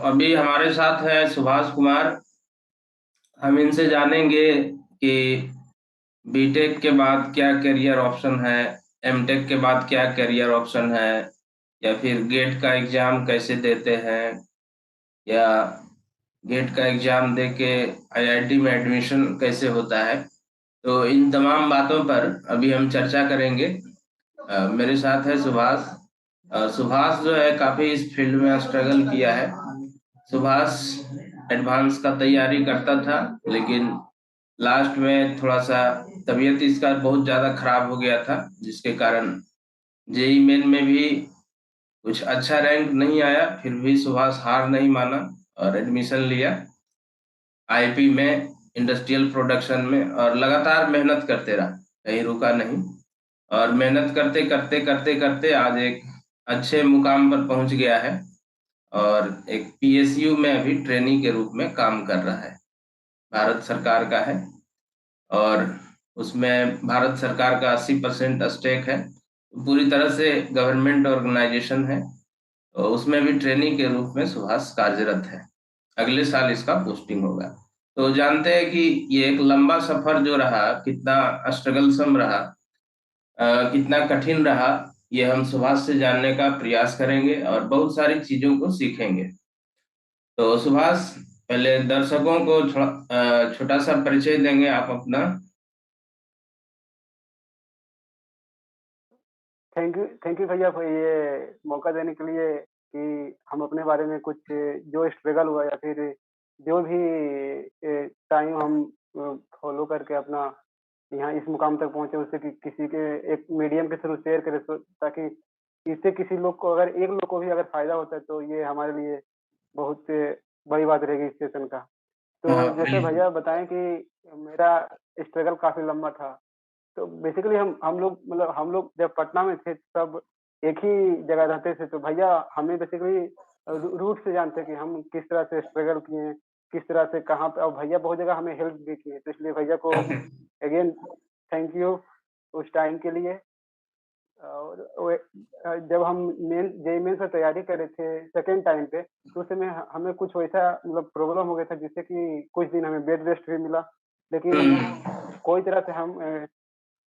अभी हमारे साथ है सुभाष कुमार। हम इनसे जानेंगे कि बीटेक के बाद क्या करियर ऑप्शन है, एमटेक के बाद क्या करियर ऑप्शन है, या फिर गेट का एग्जाम कैसे देते हैं, या गेट का एग्जाम दे के आईआईटी में एडमिशन कैसे होता है। तो इन तमाम बातों पर अभी हम चर्चा करेंगे। मेरे साथ है सुभाष। सुभाष जो है काफी इस फील्ड में स्ट्रगल किया है। सुभाष एडवांस का तैयारी करता था, लेकिन लास्ट में थोड़ा सा तबीयत इसका बहुत ज्यादा खराब हो गया था, जिसके कारण जेई मेन में भी कुछ अच्छा रैंक नहीं आया। फिर भी सुभाष हार नहीं माना और एडमिशन लिया आईपी में, इंडस्ट्रियल प्रोडक्शन में, और लगातार मेहनत करते रहा, कहीं रुका नहीं। और मेहनत करते करते करते करते आज एक अच्छे मुकाम पर पहुंच गया है और एक पीएसयू में अभी ट्रेनी के रूप में काम कर रहा है। भारत सरकार का है और उसमें भारत सरकार का 80% स्टेक है। पूरी तरह से गवर्नमेंट ऑर्गेनाइजेशन है। तो उसमें भी ट्रेनी के रूप में सुभाष कार्यरत है। अगले साल इसका पोस्टिंग होगा। तो जानते हैं कि ये एक लंबा सफर जो रहा, कितना स्ट्रगलसम रहा, कितना कठिन रहा, ये हम सुभाष से जानने का प्रयास करेंगे और बहुत सारी चीजों को सीखेंगे। तो सुभाष, पहले दर्शकों को छोटा सा परिचय देंगे आप अपना। थैंक यू भैया for ये मौका देने के लिए कि हम अपने बारे में कुछ जो स्ट्रगल हुआ या फिर जो भी टाइम हम फॉलो करके अपना यहाँ इस मुकाम तक पहुंचे उससे कि किसी के एक मीडियम के थ्रू शेयर करें, ताकि इससे किसी लोग को, अगर एक लोग को भी अगर फायदा होता है तो ये हमारे लिए बहुत बड़ी बात रहेगी इस सेशन का। तो हाँ, जैसे बिल्कुल। भैया बताएं कि मेरा स्ट्रगल काफी लंबा था। तो बेसिकली हम लोग जब पटना में थे तब एक ही जगह रहते थे, तो भैया हमें बेसिकली रूट से जानते कि हम किस तरह से स्ट्रगल किए हैं, किस तरह से कहाँ पे, और भैया बहुत जगह हमें हेल्प भी किए, तो इसलिए भैया को अगेन थैंक यू उस टाइम के लिए। और जब हम मेन जेई मेन से तैयारी कर रहे थे सेकेंड टाइम पे, तो उस समय हमें कुछ वैसा प्रॉब्लम हो गया था जिससे कि कुछ दिन हमें बेड रेस्ट भी मिला, लेकिन कोई तरह से हम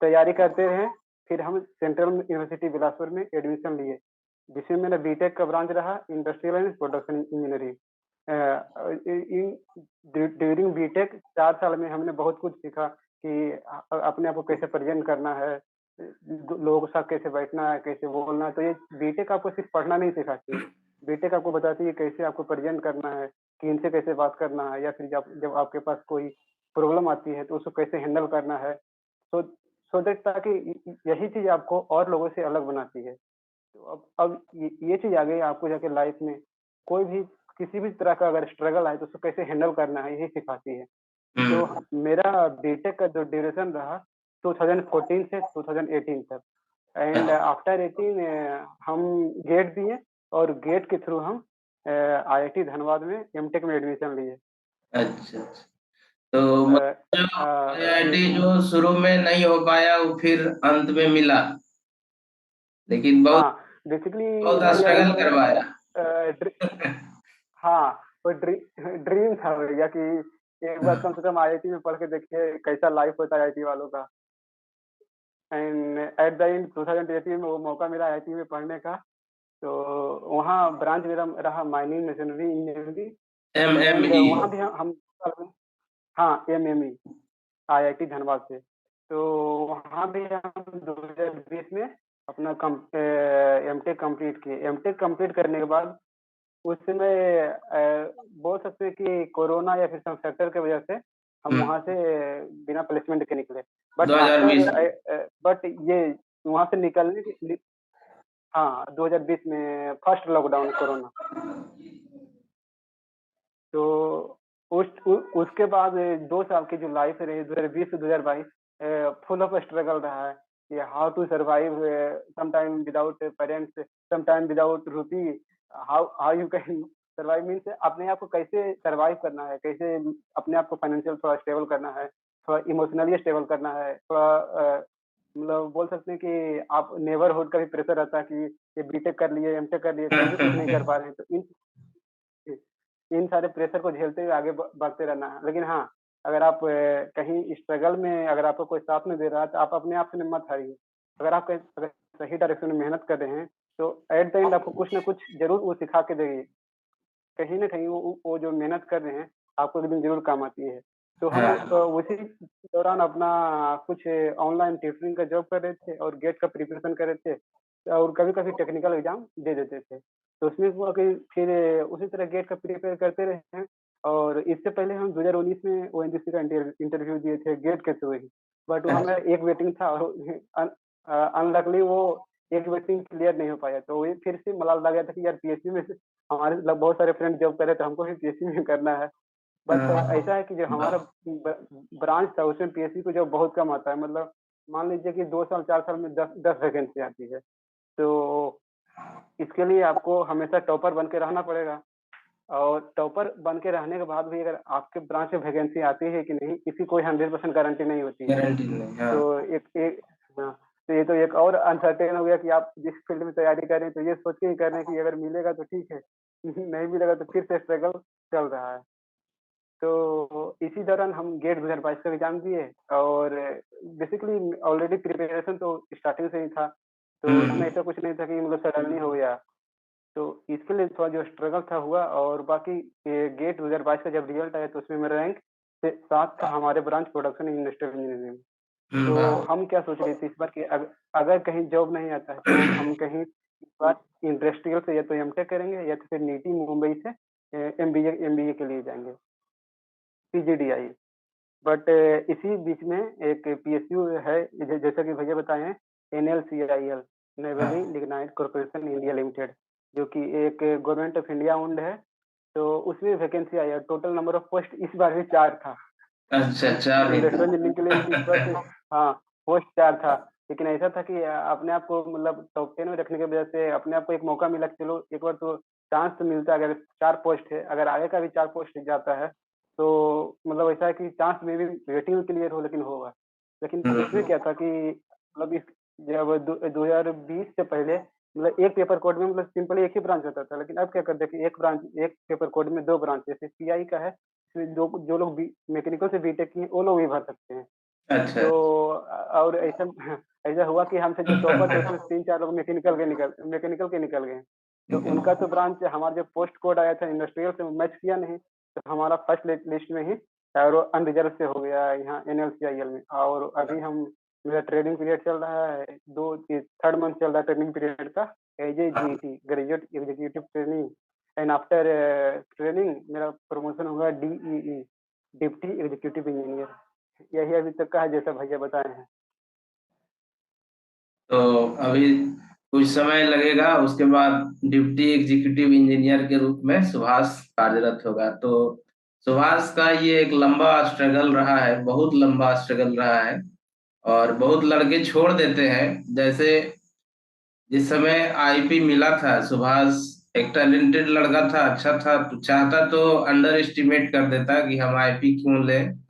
तैयारी करते रहे। फिर हम सेंट्रल यूनिवर्सिटी बिलासपुर में एडमिशन लिए, जिसमें मेरा बीटेक का ब्रांच रहा industrial and production engineering. During BTech 4 साल में हमने बहुत कुछ सीखा कि अपने आप को कैसे प्रेजेंट करना है, लोगों के साथ कैसे बैठना है, कैसे बोलना है। तो ये बीटेक आपको सिर्फ पढ़ना नहीं सिखाती, बीटेक आपको बताती है कैसे आपको प्रेजेंट करना है, कि इनसे कैसे बात करना है, या फिर जब आपके पास कोई प्रॉब्लम आती है तो उसको कैसे हैंडल करना है। सो सो दैट, ताकि यही चीज आपको और लोगों से अलग बनाती है। तो अब ये चीज आ गई आपको जाके लाइफ में, कोई भी किसी भी तरह का अगर स्ट्रगल आए तो उसको कैसे हैंडल करना है, यही सिखाती है। तो हम्म। मेरा बीटेक का जो ड्यूरेशन रहा 2014 से 2018 तक, एंड आफ्टर 18 हम गेट दिए, और गेट के थ्रू हम आईआईटी धनबाद में एमटेक में एडमिशन लिए। अच्छा, अच्छा। तो मतलब ये आईआईटी जो शुरू में नहीं हो पाया, वो फिर अंत में मिला, लेकिन बहुत हाँ, बेसिकली बहुत भैया स्ट्रगल एक करवाया। हाँ, वो ड्रीम था भैया कि एक बार कम से कम आईआईटी में पढ़ के देखिए कैसा लाइफ होता है आईआईटी वालों का। एंड एट द एंड 2018 में वो मौका मिला आईआईटी में पढ़ने का। तो वहाँ ब्रांच मेरा रहा mining machinery engineering, and MME. वहाँ भी हम हाँ एमएमई आईआईटी धनबाद से। तो वहाँ भी हम 2020 में अपना एमटेक कंप्लीट किए। एमटेक कंप्लीट करने के बाद उस समय बोल सकते हैं कि कोरोना या फिर सम फैक्टर की वजह से हम वहाँ से बिना प्लेसमेंट के निकले। बट आफ्टर 2020 में। बट ये वहाँ से निकलने के, हाँ 2020 में फर्स्ट लॉकडाउन कोरोना। तो उसके बाद 2 साल की जो लाइफ रही 2020 से 2022 फुल ऑफ स्ट्रगल रहा है कि how to survive sometime without parents, sometime without rupee, how how you can survive means अपने आप को कैसे सर्वाइव करना है, कैसे अपने आप को फाइनेंशियल थोड़ा स्टेबल करना है, थोड़ा इमोशनली स्टेबल करना है, थोड़ा मतलब बोल सकते हैं कि आप नेबरहुड का भी प्रेशर रहता है कि ये बीटेक कर लिए एमटेक कर लिए फिर भी कुछ नहीं कर पा रहे हैं। तो इन इन सारे प्रेशर को झेलते हुए आगे बढ़ते रहना है। लेकिन हाँ, अगर आप कहीं स्ट्रगल में अगर आपको कोई साथ नहीं दे रहा है तो आप अपने आप से मत हारिए। अगर आप अगर सही डायरेक्शन में मेहनत कर रहे हैं तो एट द एंड आपको कुछ ना कुछ ज़रूर वो सिखा के देगी। कहीं न कहीं वो जो मेहनत कर रहे हैं, आपको एक दिन ज़रूर काम आती है। तो हम हाँ, उसी दौरान अपना कुछ ऑनलाइन ट्यूटरिंग का जॉब कर रहे थे और गेट का प्रिपरेशन कर रहे थे और कभी-कभी टेक्निकल एग्ज़ाम दे देते थे। तो उसमें हुआ कि फिर उसी तरह गेट का प्रिपेयर करते रहे हैं और इससे पहले हम 2019 में ओएनजीसी का इंटरव्यू दिए थे गेट के थ्रू ही। बट वहाँ अच्छा, मेरा एक वेटिंग था और अनलकीली वो एक वेटिंग क्लियर नहीं हो पाया। तो वही फिर से मलाल आ गया था कि यार पीएसयू में हमारे मतलब बहुत सारे फ्रेंड जॉब कर रहे थे, हमको भी पीएसयू में करना है। बट हाँ, ऐसा है कि जो हमारा ब ब्रांच था उसमें पीएसयू को जॉब बहुत कम आता है। मतलब मान लीजिए कि 2 साल 4 साल में 10 वैकेंसी आती है। तो इसके लिए आपको हमेशा टॉपर बन के रहना पड़ेगा और टॉपर बन के रहने के बाद भी अगर आपके ब्रांच में वैकेंसी आती है कि नहीं, इसकी कोई 100% गारंटी नहीं होती है। गारंटी नहीं, हाँ। तो एक एक हाँ, तो ये तो एक और अनसर्टेन हो गया कि आप जिस फील्ड में तैयारी कर रहे हैं, तो ये सोच के ही कर रहे हैं कि अगर मिलेगा तो ठीक है, नहीं मिलेगा तो फिर से स्ट्रगल चल रहा है। तो इसी दौरान हम गेट 2022 का एग्ज़ाम दिए और बेसिकली ऑलरेडी प्रिपरेशन तो स्टार्टिंग से ही था, तो उसमें हुँ, ऐसा कुछ नहीं था कि मतलब सडनली हो गया। तो इसके लिए थोड़ा जो स्ट्रगल था हुआ और बाकी ये गेट 2022 का जब रिज़ल्ट आया तो उसमें मेरा रैंक से 7 था हमारे ब्रांच प्रोडक्शन इंडस्ट्रियल इंजीनियरिंग में। हुँ, तो वाह! हम क्या सोच रहे थे इस बार कि अगर कहीं जॉब नहीं आता है तो हम कहीं इस बार इंडस्ट्रियल से या तो एमटेक करेंगे या तो फिर नीटी मुंबई से एमबीए के लिए जाएँगे, पीजीडीआई। बट इसी बीच में एक पीएसयू है जैसा कि भैया बताए हैं एनएलसीआईएल हाँ, Neyveli lignite corporation India limited जो कि एक गवर्नमेंट ऑफ इंडिया ओन्ड है। तो उसमें वैकेंसी आई है, टोटल नंबर ऑफ पोस्ट इस बार भी 4 था। अच्छा, 4 ही इंडस्ट्रियल इंजीनियरिंग के लिए इस बार से था। हाँ, पोस्ट 4 था। लेकिन ऐसा था कि अपने आप को मतलब टॉप 10 में रखने की वजह से अपने आप को एक मौका मिला कि चलो एक बार तो चांस तो मिलता है। अगर 4 पोस्ट है, अगर आगे का भी 4 पोस्ट जाता है, तो मतलब ऐसा है कि चांस में भी वेटिंग में क्लियर हो लेकिन होगा। लेकिन इसमें हुँ, क्या था कि मतलब इस जब 2020 से पहले मतलब एक पेपर कोड में मतलब सिंपली एक ही ब्रांच होता था। लेकिन अब क्या कर दिया कि एक पेपर कोड में 2 ब्रांच जैसे पीआई का है, इसमें जो लोग बी मैकेनिकल से बीटेक किए हैं, वो लोग भी भर सकते हैं। अच्छा। तो और ऐसा ऐसा हुआ कि हमसे जो टॉपर थे उसमें 3-4 लोग मैकेनिकल के निकल गए। तो ठीक है। उनका तो ब्रांच हमारा जो पोस्ट कोड आया था इंडस्ट्रियल से वो मैच किया नहीं, तो हमारा फर्स्ट लिस्ट में ही और अनरिजर्व से हो गया यहाँ एनएलसीआईएल में। और अभी हम मेरा ट्रेनिंग पीरियड चल रहा है, 2 ये 3rd मंथ चल रहा है ट्रेनिंग पीरियड का as a GET graduate executive training and after training मेरा प्रमोशन होगा डीईई डिप्टी एग्जीक्यूटिव इंजीनियर। यही अभी तक का है जैसा भैया बताए हैं। तो अभी कुछ समय लगेगा, उसके बाद डिप्टी एग्जीक्यूटिव इंजीनियर के रूप में सुभाष कार्यरत होगा। तो सुभाष का ये एक लंबा स्ट्रगल रहा है, बहुत लंबा स्ट्रगल रहा है और बहुत लड़के छोड़ देते हैं। जैसे जिस समय आईपी मिला था, सुभाष एक टैलेंटेड लड़का था, अच्छा था, तो चाहता तो अंडर एस्टिमेट कर देता कि हम आईपी क्यों लें,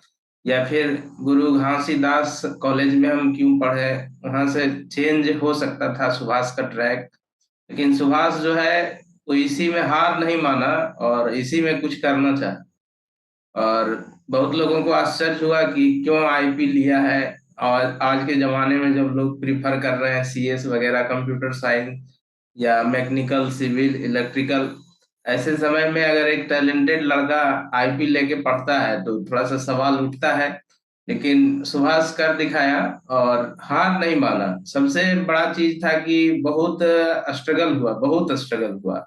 या फिर गुरु घासीदास कॉलेज में हम क्यों पढ़े, वहां से चेंज हो सकता था सुभाष का ट्रैक। लेकिन सुभाष जो है वो इसी में हार नहीं माना और इसी में कुछ करना चाहा। और बहुत लोगों को आश्चर्य हुआ कि क्यों आईपी लिया है। और आज के जमाने में जब लोग प्रिफर कर रहे हैं सीएस वगैरह, कंप्यूटर साइंस या मैकेनिकल, सिविल, इलेक्ट्रिकल, ऐसे समय में अगर एक टैलेंटेड लड़का आईपी लेके पढ़ता है तो थोड़ा सा सवाल उठता है। लेकिन सुभाष कर दिखाया और हार नहीं माना। सबसे बड़ा चीज था कि बहुत स्ट्रगल हुआ, बहुत स्ट्रगल हुआ,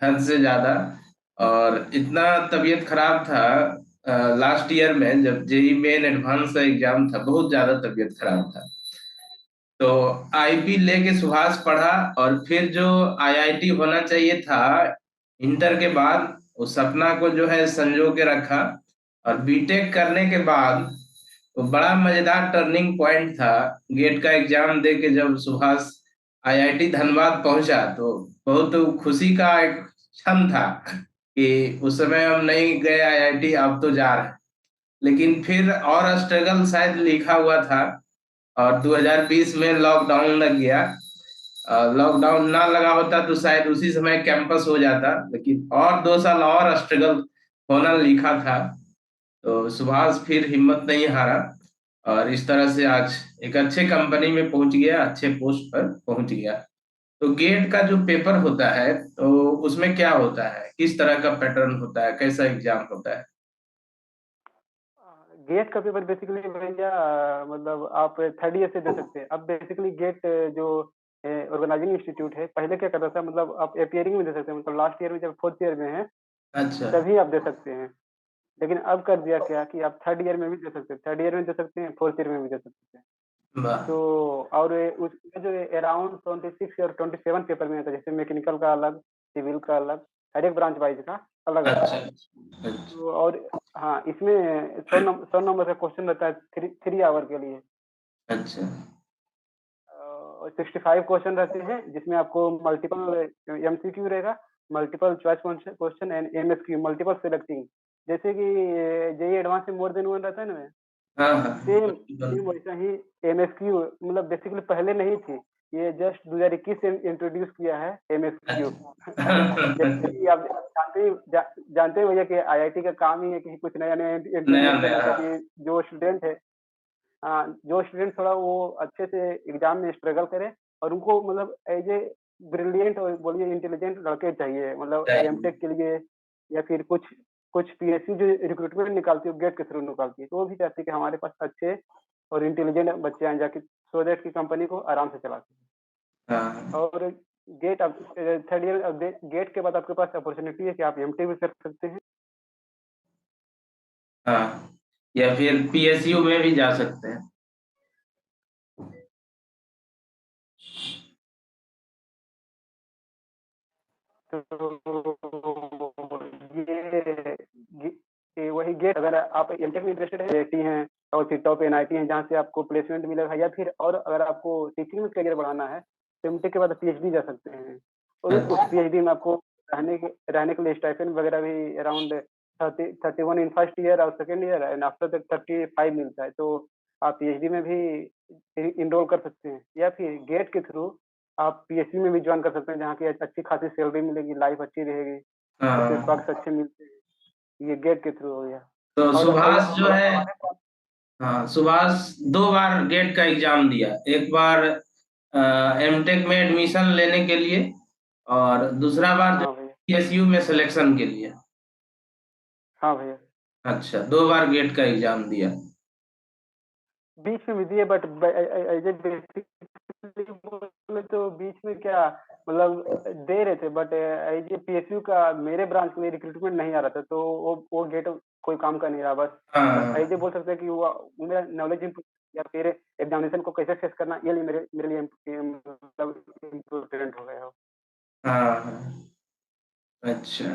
हद से ज्यादा। और इतना तबीयत खराब था, लास्ट ईयर में जब जेई मेन एडवांस का एग्जाम था, बहुत ज्यादा तबीयत खराब था। तो आईपी लेके सुभाष पढ़ा और फिर जो आईआईटी होना चाहिए था इंटर के बाद, उस सपना को जो है संजो के रखा। और बीटेक करने के बाद वो बड़ा मजेदार टर्निंग पॉइंट था। गेट का एग्जाम दे के जब सुभाष आईआईटी धनबाद पहुंचा तो बहुत खुशी का एक क्षण था कि उस समय हम नहीं गए आईआईटी, अब तो जा रहे हैं। लेकिन फिर और स्ट्रगल शायद लिखा हुआ था और 2020 में लॉकडाउन लग गया। लॉकडाउन ना लगा होता तो शायद उसी समय कैंपस हो जाता, लेकिन और 2 साल और स्ट्रगल होना लिखा था। तो सुभाष फिर हिम्मत नहीं हारा और इस तरह से आज एक अच्छे कंपनी में पहुंच गया, अच्छे पोस्ट पर पहुंच गया। तो गेट का जो पेपर होता है तो उसमें क्या होता है, किस तरह का पैटर्न होता है, कैसा एग्जाम होता है? गेट का पेपर बेसिकली भैया मतलब आप थर्ड ईयर से दे सकते हैं। अब बेसिकली गेट जो ऑर्गेनाइजिंग इंस्टीट्यूट है, पहले क्या करता था, मतलब आप अपियरिंग में दे सकते हैं, मतलब लास्ट ईयर में जब फोर्थ ईयर में है अच्छा। तभी आप दे सकते हैं। लेकिन अब कर दिया क्या कि आप थर्ड ईयर में भी दे सकते हैं, थर्ड ईयर में दे सकते हैं, फोर्थ ईयर में भी दे सकते हैं। वाह। तो और उसमें जो अराउंड 26 और 27 पेपर में आता है, जैसे मैकेनिकल का अलग, सिविल का अलग, हर एक ब्रांच वाइज का अलग आता अच्छा। है। अच्छा। तो और हाँ, इसमें 100 नंबर का क्वेश्चन रहता है, 3 आवर के लिए। अच्छा। और 65 क्वेश्चन रहते हैं, जिसमें आपको मल्टीपल एमसीक्यू रहेगा, multiple choice question and MSQ, multiple selecting. जैसे कि जेई एडवांस में मोर देन वन रहता है ना, हाँ हाँ। सेम बिल्कुल। सेम वैसा ही एमएसक्यू, मतलब बेसिकली पहले नहीं थी, ये जस्ट 2021 से इंट्रोड्यूस किया है एमएसक्यू। जैसे अच्छा। कि आप जानते हैं भैया कि आईआईटी का काम ही है कि कुछ नया नया नया इंट्रोड्यूस करना, नया। ताकि जो स्टूडेंट है, हाँ, जो स्टूडेंट थोड़ा वो अच्छे से एग्जाम में स्ट्रगल करे, और उनको मतलब एज ए ब्रिलियंट और बोलिए इंटेलिजेंट लड़के चाहिए, मतलब चाहिए। एमटेक के लिए, या फिर कुछ कुछ पीएससी जो रिक्रूटमेंट निकालती है गेट के थ्रू निकालती है, तो वो भी चाहती है कि हमारे पास अच्छे और इंटेलिजेंट बच्चे आए, जाके सो दैट की कंपनी को आराम से चला सके। हाँ और गेट अब थर्ड ईयर, गेट के बाद आपके पास अपॉर्चुनिटी है कि आप एमटेक भी कर सकते हैं। हाँ, या फिर पीएसयू में भी जा सकते हैं। तो ये वही गेट, अगर आप एमटेक में इंटरेस्टेड है, आईआईटी हैं और फिर टॉप एनआईटी हैं जहाँ से आपको प्लेसमेंट मिलेगा, या फिर और अगर आपको टीचिंग में करियर बढ़ाना है तो एमटेक के बाद पीएचडी जा सकते हैं। और उस अच्छा। पीएचडी में आपको रहने के लिए स्टाइपेंड वगैरह भी अराउंड 31 इन फर्स्ट ईयर और सेकेंड ईयर, एंड आफ्टर तक 35 मिलता है। तो आप पीएचडी में भी इनरोल कर सकते हैं, या फिर गेट के थ्रू आप पीएचडी में भी ज्वाइन कर सकते हैं, जहाँ की अच्छी खासी सैलरी मिलेगी, लाइफ अच्छी रहेगी, उसके पर्क्स अच्छे मिलते हैं। ये गेट के थ्रू हो गया। तो और सुभाष जो है, हमारे पास, हाँ सुभाष 2 बार गेट का एग्जाम दिया। एक बार एमटेक में एडमिशन लेने के लिए और दूसरा बार जो हाँ भैया, पीएसयू में सिलेक्शन के लिए। हाँ भैया, अच्छा, 2 बार गेट का एग्जाम दिया। बीच में भी दिए, बट एज ए बेसिकली बोले तो बीच में क्या, मतलब दे रहे थे, बट एज ए पीएसयू का मेरे ब्रांच के लिए रिक्रूटमेंट नहीं आ रहा था, तो वो गेट कोई काम का नहीं रहा। बस हाँ एज ए बोल सकते हैं कि वो मेरा नॉलेज या फिर एग्जामिनेशन को कैसे फेस करना, ये लिए मेरे लिए मतलब इम्पोर्टेंट हो गया हो। हाँ हाँ। अच्छा,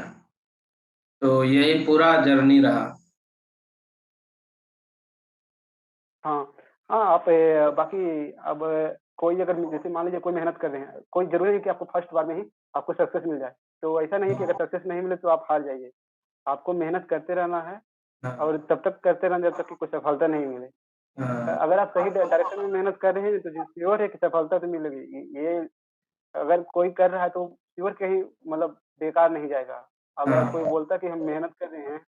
तो यही पूरा जर्नी रहा। हाँ, हाँ, आप बाकी अब कोई अगर जैसे मान लीजिए कोई मेहनत कर रहे हैं, कोई जरूरी नहीं कि आपको फर्स्ट बार में ही आपको सक्सेस मिल जाए। तो ऐसा नहीं है कि अगर सक्सेस नहीं मिले तो आप हार जाइए। आपको मेहनत करते रहना है, हाँ और तब तक करते रहना जब तक कि कोई सफलता नहीं मिले। हाँ अगर आप सही डायरेक्शन में मेहनत कर रहे हैं तो श्योर है कि सफलता तो मिलेगी। ये अगर कोई कर रहा है तो श्योर कहीं मतलब बेकार नहीं जाएगा। अगर कोई हाँ बोलता है कि हम मेहनत कर रहे हैं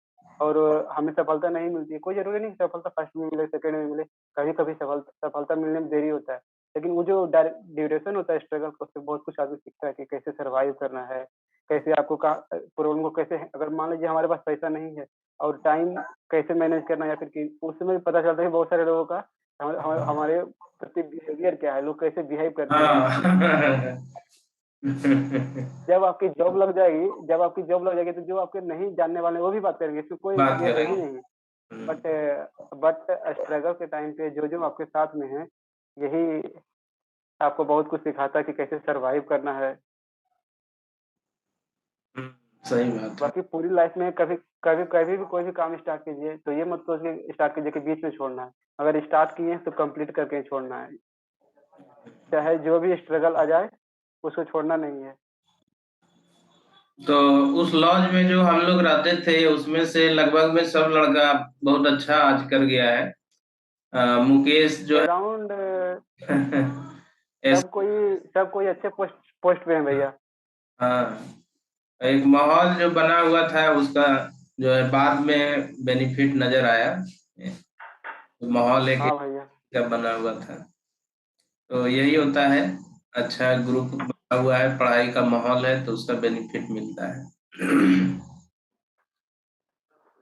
और हमें सफलता नहीं मिलती है, कोई जरूरी नहीं कि सफलता फर्स्ट में मिले, सेकंड में मिले। कभी कभी सफलता मिलने में देरी होता है, लेकिन वो जो ड्यूरेशन होता है स्ट्रगल का, उससे बहुत कुछ आदमी सीखता है कि कैसे सरवाइव करना है, कैसे आपको प्रॉब्लम को कैसे, अगर मान लीजिए हमारे पास पैसा नहीं है और टाइम कैसे मैनेज करना है, या फिर कि उसमें पता चलता है कि बहुत सारे लोगों का हमारे प्रति बिहेवियर क्या है, लोग कैसे बिहेव करते हैं। हाँ। जब आपकी जॉब लग जाएगी तो जो आपके नहीं जानने वाले वो भी बात करेंगे, इसमें कोई बात ये है ही करेंगे। नहीं। बट बट स्ट्रगल के टाइम पे जो जो आपके साथ में है, यही आपको बहुत कुछ सिखाता है कि कैसे सरवाइव करना है। हम्म, सही बात है। बाकी पूरी लाइफ में कभी कभी कभी भी कोई भी काम स्टार्ट कीजिए तो ये मत सोचिए स्टार्ट कीजिए कि बीच में छोड़ना है। अगर स्टार्ट किए हैं तो कंप्लीट करके ही छोड़ना है, चाहे जो भी स्ट्रगल आ जाए, उसको छोड़ना नहीं है। तो उस लॉज में जो हम लोग रहते थे उसमें से लगभग में सब लड़का बहुत अच्छा आज कर गया है। मुकेश जो अराउंड है ऐस सब कोई अच्छे पोस्ट पोस्ट पे है भैया। हाँ, एक माहौल जो बना हुआ था उसका जो है बाद में बेनिफिट नज़र आया। माहौल एक हाँ भैया। का बना हुआ था। तो यही होता है, अच्छा ग्रुप बना हुआ है, पढ़ाई का माहौल है तो उसका बेनिफिट मिलता है।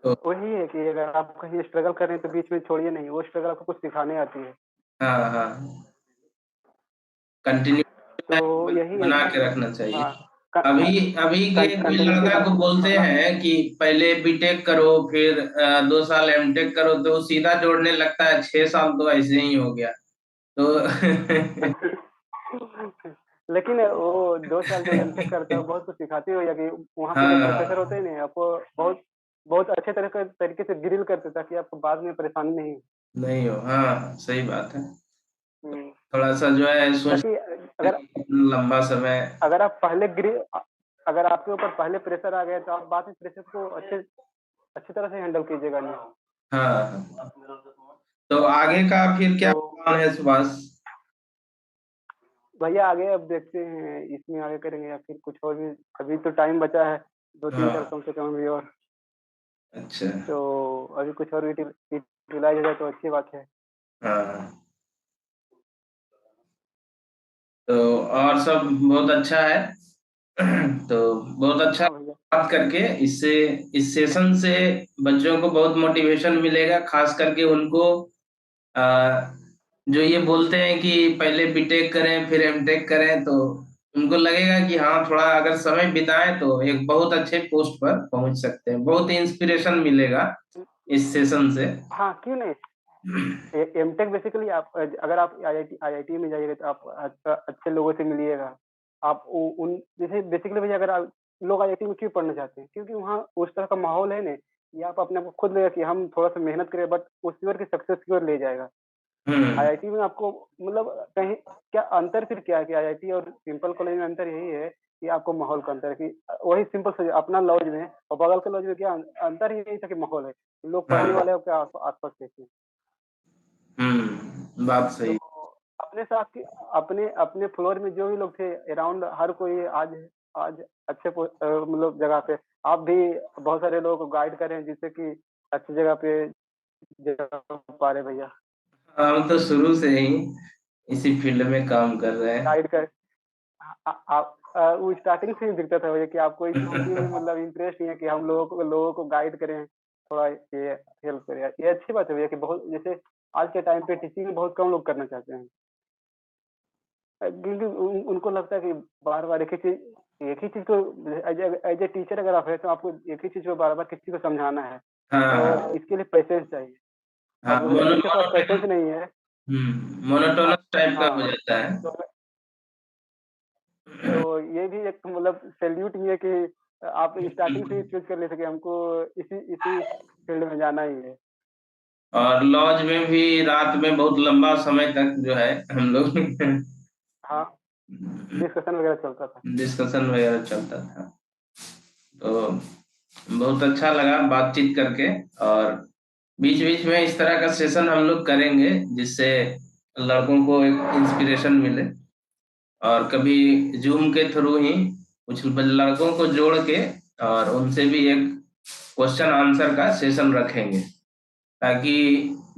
तो वही है कि अगर आप कहीं स्ट्रगल कर रहे हैं तो बीच में छोड़िए नहीं, वो स्ट्रगल आपको कुछ सिखाने आती है। हाँ, हाँ, कंटिन्यू तो यही है बना कि के रखना चाहिए। हाँ, अभी अभी के कोई कंटिन्यूटी लड़का को बोलते बना। हैं कि पहले बीटेक करो फिर 2 साल एमटेक करो तो वो सीधा जोड़ने लगता है, 6 साल तो ऐसे ही हो गया। तो लेकिन वो 2 साल जो एमटेक करता है वो बहुत कुछ सिखाती है भैया कि वहाँ पे जो प्रोफेसर हाँ, होते हैं ना आपको बहुत बहुत अच्छे तरीके से ग्रिल करते ताकि आपको बाद में परेशानी नहीं हो। नहीं हो, हाँ सही बात है। हम्म, थोड़ा सा जो है सोच ताकि अगर लंबा समय। अगर आप पहले ग्रिल अगर आपके ऊपर पहले प्रेशर आ गया तो आप बाद में प्रेशर को अच्छी तरह से हैंडल कीजिएगा नहीं। हाँ, हाँ। तो आगे का फिर क्या तो प्लान है सुभाष? भैया आगे अब देखते हैं इसमें आगे करेंगे या फिर कुछ और भी। अभी तो टाइम बचा है 2-3 साल हाँ, कम से कम अभी और। अच्छा, तो अभी कुछ और यूटिलाइज हो जाए तो अच्छी बात है। हाँ। तो और सब बहुत अच्छा है। तो बहुत अच्छा हाँ भैया। बात करके, इससे इस सेशन से बच्चों को बहुत मोटिवेशन मिलेगा, खास करके उनको आ, जो ये बोलते हैं कि पहले बीटेक करें फिर एमटेक करें, तो उनको लगेगा कि हाँ थोड़ा अगर समय बिताएं तो एक बहुत अच्छे पोस्ट पर पहुंच सकते हैं, बहुत इंस्पिरेशन मिलेगा इस सेशन से। हाँ क्यों नहीं। एमटेक बेसिकली आप अगर आप आईआईटी में जाइएगा तो आप अच्छे लोगों से मिलिएगा। आप उन जैसे बेसिकली भैया अगर आप लोग आईआईटी में क्यों पढ़ना चाहते हैं क्योंकि वहाँ उस तरह का माहौल है ना कि आप अपने आप को खुद लगेगा कि हम थोड़ा सा मेहनत करें बट उस की सक्सेस की ओर ले जाएगा। हम्म, आईआईटी में आपको मतलब कहीं क्या अंतर फिर क्या है कि आईआईटी और सिंपल कॉलेज में अंतर यही है कि आपको माहौल का अंतर है कि वही सिंपल से अपना लॉज में और बगल के लॉज में क्या अंतर ही यही था कि माहौल है। लोग पढ़ने हाँ, वाले आपके आसपास रहते हैं। बात तो सही। अपने साथ के अपने अपने फ्लोर में जो भी लोग थे अराउंड हर कोई आज आज अच्छे मतलब जगह पे आप भी बहुत सारे लोगों को गाइड कर रहे हैं जिससे कि अच्छी जगह पे जा पा रहे भैया। हम तो शुरू से ही इसी फील्ड में काम कर रहे गाइड कर आप वो स्टार्टिंग से ही दिखता था भैया कि आपको इस चीज में हैं। मतलब इंटरेस्ट नहीं है कि हम लोगों को गाइड करें थोड़ा ये हेल्प करें। ये अच्छी बात है भैया कि बहुत जैसे आज के टाइम पे टीचिंग बहुत कम लोग करना चाहते हैं। क्योंकि उनको लगता है कि बार बार एक ही चीज को एज ए टीचर अगर आप है तो आपको एक ही चीज को बार बार किसी को समझाना है और हाँ, इसके लिए पैसेंस चाहिए। हाँ, अब जिनके पास पैसेंस नहीं है मोनोटोनस आप टाइप का हो हाँ जाता है। तो तो ये भी एक मतलब सैल्यूट ही है कि आप स्टार्टिंग से ही चूज कर ले सके हमको इसी इसी फील्ड में जाना ही है। और लॉज में भी रात में बहुत लंबा समय तक जो है हम लोग हाँ डिस्कशन वगैरह चलता था। डिस्कशन वगैरह चलता था। तो बहुत अच्छा लगा बातचीत करके। और बीच बीच में इस तरह का सेशन हम लोग करेंगे जिससे लड़कों को एक इंस्पिरेशन मिले। और कभी जूम के थ्रू ही कुछ लड़कों को जोड़ के और उनसे भी एक क्वेश्चन आंसर का सेशन रखेंगे, ताकि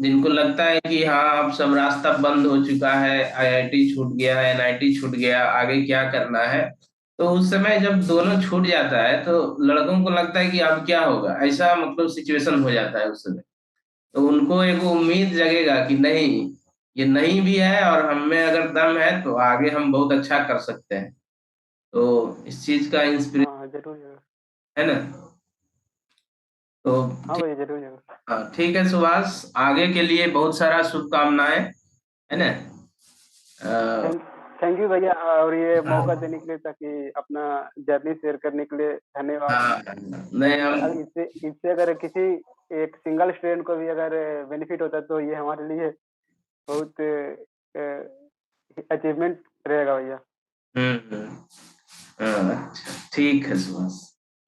जिनको लगता है कि हाँ अब सब रास्ता बंद हो चुका है, आईआईटी छूट गया, एनआईटी छूट गया, आगे क्या करना है, तो उस समय जब दोनों छूट जाता है तो लड़कों को लगता है कि अब क्या होगा, ऐसा मतलब सिचुएशन हो जाता है उस समय। तो उनको एक उम्मीद जगेगा कि नहीं, ये नहीं भी है और हम में अगर दम है तो आगे हम बहुत अच्छा कर सकते हैं। तो इस चीज का इंस्पिरेशन हाँ जरूर जरूर। है ना। तो हाँ ठीक। भैया जरूर जरूर। हाँ, ठीक है सुभाष, आगे के लिए बहुत सारा शुभकामनाएं, है ना। अ, थैंक थैंक यू भैया और ये मौका हाँ, देने के लिए ताकि अपना जर्नी शेयर करने के लिए धन्यवाद। हाँ, नहीं और हम इससे इससे अगर किसी एक सिंगल स्टूडेंट को भी अगर बेनिफिट होता है तो ये हमारे लिए बहुत अचीवमेंट रहेगा भैया। अच्छा ठीक है सुभाष।